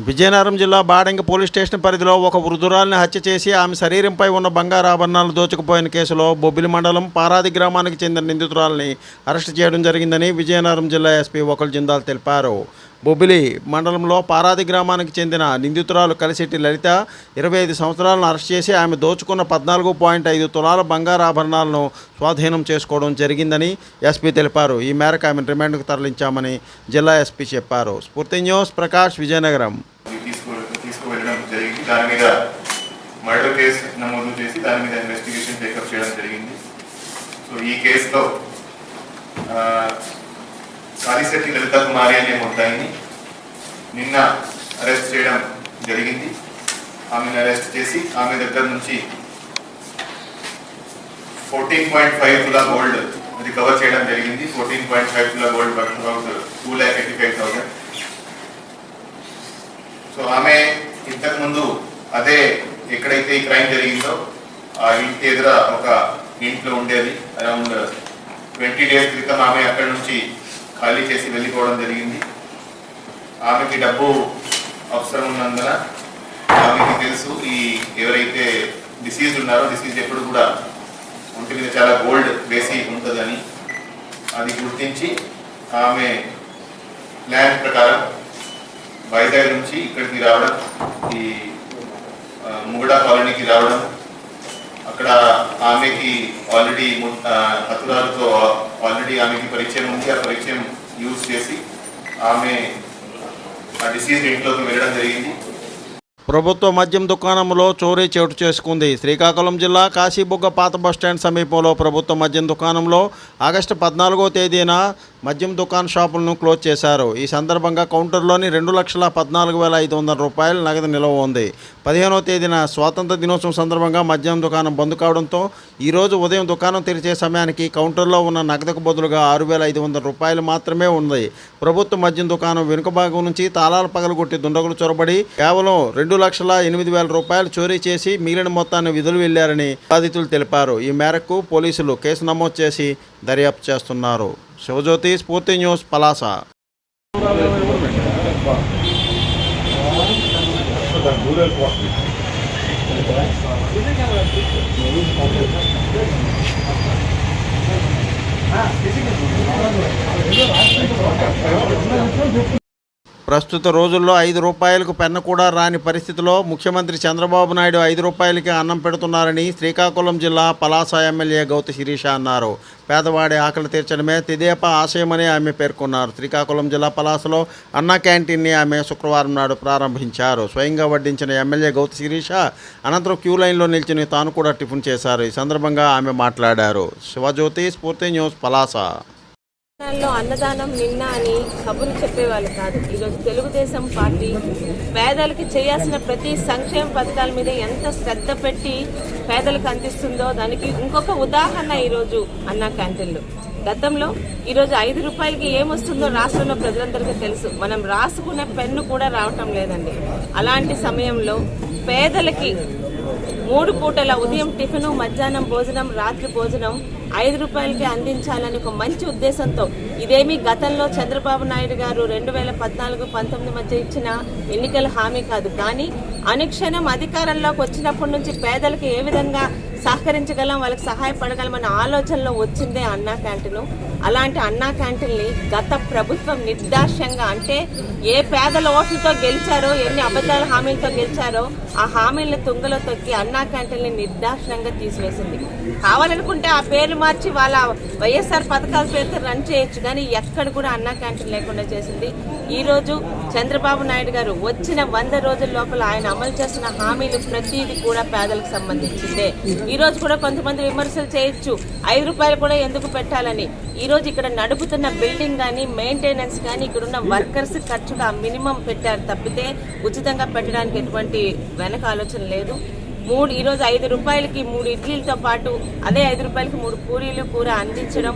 విజయనగరం జిల్లా Badangi police station పరిధిలో ఒక వృద్ధురాలిని హత్య చేసి ఆమె శరీరంపై ఉన్న బంగారు ఆభరణాలు దోచుకుపోయిన కేసులో బొబ్బిలి మండలం పారాది గ్రామానికి చెందిన నిందితురాలిని అరెస్టు చేయడం జరిగిందని విజయనగరం జిల్లా ఎస్పీ ఒకల్ జిందాల్ తెలిపారు. బొబ్బిలి మండలంలో పారాది గ్రామానికి చెందిన నిందితురాలు కలిశెట్టి లలిత 25 సంవత్సరాలను అరెస్ట్ చేసి ఆమె దోచుకున్న 14.5 తులాల బంగారు ఆభరణాలను స్వాధీనం చేసుకోవడం జరిగిందని ఎస్పీ తెలిపారు. ఈ మేరకు ఆమెను రిమాండ్కు తరలించామని జిల్లా ఎస్పీ చెప్పారు. స్ఫూర్తి న్యూస్ ప్రకాష్, విజయనగరం. తీసుకువెళ్ళడం జరిగింది. దాని మీద మర్డర్ కేసు నమోదు చేసి దాని మీద ఇన్వెస్టిగేషన్ టేకప్ చేయడం జరిగింది. సో ఈ కేసులో కలిశెట్టి లలిత కుమారి అనే ముద్దాయిని నిన్న అరెస్ట్ చేయడం జరిగింది. ఆమెను అరెస్ట్ చేసి ఆమె దగ్గర నుంచి 14.5 తులా గోల్డ్ రికవర్ చేయడం జరిగింది. 14.5 తులా గోల్డ్ వర్త్ అబౌట్ 2,85,000. సో ఆమె ఇంతకుముందు అదే ఎక్కడైతే ఈ క్రైమ్ జరిగిందో ఆ ఇంటి ఎదుర ఒక ఇంట్లో ఉండేది. అరౌండ్ 20 డేస్ క్రితం ఆమె అక్కడి నుంచి ఖాళీ చేసి వెళ్ళిపోవడం జరిగింది. ఆమెకి డబ్బు అవసరం ఉన్నందున ఆమెకి తెలుసు ఈ ఎవరైతే డిసీజ్ ఉన్నారో డిసీజ్ ఎప్పుడు కూడా ఒంటి మీద చాలా గోల్డ్ వేసి ఉంటుందని. అది గుర్తించి ఆమె ప్లాన్ ప్రకారం వైజాగ్ నుంచి ఇక్కడికి రావడం, ఈ ముగడా కాలనీకి రావడం, అక్కడ ఆమెకి ఆల్రెడీ హతురాలతో ఆల్రెడీ ఆమెకి పరిచయం ఉంది. ఆ పరిచయం యూజ్ చేసి ఆమె ఆ డిసీజ్ ఇంట్లోకి వెళ్ళడం జరిగింది. ప్రభుత్వ మద్యం దుకాణంలో చోరీ చోటు చేసుకుంది. శ్రీకాకుళం జిల్లా కాశీబుగ్గ పాత బస్టాండ్ సమీపంలో ప్రభుత్వ మద్యం దుకాణంలో ఆగస్టు 14వ తేదీన మద్యం దుకాణ షాపులను క్లోజ్ చేశారు. ఈ సందర్భంగా కౌంటర్లోని 2,14,500 రూపాయల నగదు నిల్వ ఉంది. 15వ తేదీన స్వాతంత్ర దినోత్సవం సందర్భంగా మద్యం దుకాణం బంద్ కావడంతో ఈరోజు ఉదయం దుకాణం తెరిచే సమయానికి కౌంటర్లో ఉన్న నగదుకు బదులుగా 6,500 రూపాయలు మాత్రమే ఉంది. ప్రభుత్వ మద్యం దుకాణం వెనుక భాగం నుంచి తాళాలు పగలగొట్టి దుండగులు చొరబడి కేవలం 2,08,000 రూపాయలు చోరీ చేసి మిగిలిన మొత్తాన్ని విధులు వెళ్లారని బాధితులు తెలిపారు. ఈ మేరకు పోలీసులు కేసు నమోదు చేసి దర్యాప్తు చేస్తున్నారు. శివజ్యోతి, స్ఫూర్తి న్యూస్, పలాస. ప్రస్తుత రోజుల్లో 5 రూపాయలకు పెన్ను కూడా రాని పరిస్థితిలో ముఖ్యమంత్రి చంద్రబాబు నాయుడు 5 రూపాయలకి అన్నం పెడుతున్నారని శ్రీకాకుళం జిల్లా పలాస ఎమ్మెల్యే గౌతి శిరీష అన్నారు. పేదవాడి ఆకలి తీర్చడమే తెదేపా ఆశయమని ఆమె పేర్కొన్నారు. శ్రీకాకుళం జిల్లా పలాసలో అన్నా క్యాంటీన్ని ఆమె శుక్రవారం నాడు ప్రారంభించారు. స్వయంగా వడ్డించిన ఎమ్మెల్యే గౌతి శిరీష అనంతరం క్యూ లైన్లో నిల్చుని తాను కూడా టిఫిన్ చేశారు. ఈ సందర్భంగా ఆమె మాట్లాడారు. శివజ్యోతి, స్ఫూర్తి న్యూస్, పలాస. అన్నదానం నిన్న అని కబుర్లు చెప్పేవాళ్ళు కాదు. ఈరోజు తెలుగుదేశం పార్టీ పేదలకి చేయాల్సిన ప్రతి సంక్షేమ పథకాల మీద ఎంత శ్రద్ధ పెట్టి పేదలకు అందిస్తుందో దానికి ఇంకొక ఉదాహరణ ఈరోజు అన్నా క్యాంటీన్లు. గతంలో ఈరోజు 5 రూపాయలకి ఏమొస్తుందో రాష్ట్రంలో ప్రజలందరికీ తెలుసు. మనం రాసుకునే పెన్ను కూడా రావటం లేదండి. అలాంటి సమయంలో పేదలకి 3 పూటల ఉదయం టిఫిను, మధ్యాహ్నం భోజనం, రాత్రి భోజనం 5 రూపాయలకి అందించాలని ఒక మంచి ఉద్దేశంతో, ఇదేమీ గతంలో చంద్రబాబు నాయుడు గారు 2014-19 మధ్య ఇచ్చిన ఎన్నికల హామీ కాదు. కానీ అనుక్షణం అధికారంలోకి వచ్చినప్పటి నుంచి పేదలకు ఏ విధంగా సహకరించగలం, వాళ్ళకి సహాయపడగలం అనే ఆలోచనలో వచ్చిందే అన్నా క్యాంటీన్. అలాంటి అన్నా క్యాంటీన్ని గత ప్రభుత్వం నిర్దాక్ష్యంగా, అంటే ఏ పేదల ఓట్లతో గెలిచారో, ఎన్ని అబద్ధాల హామీలతో గెలిచారో ఆ హామీలను తుంగలో తొక్కి అన్నా క్యాంటీన్ని నిర్దాక్ష్యంగా తీసివేసింది. కావాలనుకుంటే ఆ పేర్లు మార్చి వాళ్ళ వైఎస్ఆర్ పథకాల పేరుతో రన్ చేయొచ్చు, కానీ ఎక్కడ కూడా అన్నా క్యాంటీన్ లేకుండా చేసింది. ఈరోజు చంద్రబాబు నాయుడు గారు వచ్చిన 100 రోజుల లోపల ఆయన అమలు చేస్తున్న హామీలు ప్రతిదీ కూడా పేదలకు సంబంధించిందే. ఈ రోజు కూడా కొంతమంది విమర్శలు చేయొచ్చు, 5 రూపాయలు కూడా ఎందుకు పెట్టాలని. ఈ రోజు ఇక్కడ నడుపుతున్న బిల్డింగ్ కానీ, మెయింటెనెన్స్ కానీ, ఇక్కడున్న వర్కర్స్ ఖర్చుగా మినిమం పెట్టారు తప్పితే ఉచితంగా పెట్టడానికి ఎటువంటి వెనక ఆలోచన లేదు. ఈరోజు 5 రూపాయలకి 3 ఇడ్లీలతో పాటు అదే 5 రూపాయలకి 3 పూరీలు, కూర అందించడం.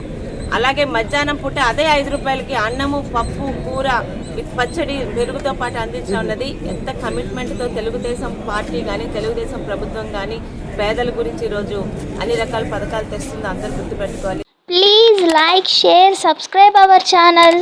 అలాగే మధ్యాహ్నం పూట అదే 5 రూపాయలకి అన్నము, పప్పు, కూర విత్ పచ్చడి, పెరుగుతో పాటు అందించడం అన్నది ఎంత కమిట్మెంట్తో తెలుగుదేశం పార్టీ కానీ, తెలుగుదేశం ప్రభుత్వం కానీ పేదల గురించి ఈరోజు అన్ని రకాల పథకాలు తెస్తుందో అందరూ గుర్తుపెట్టుకోవాలి. Please like, share, subscribe our channel.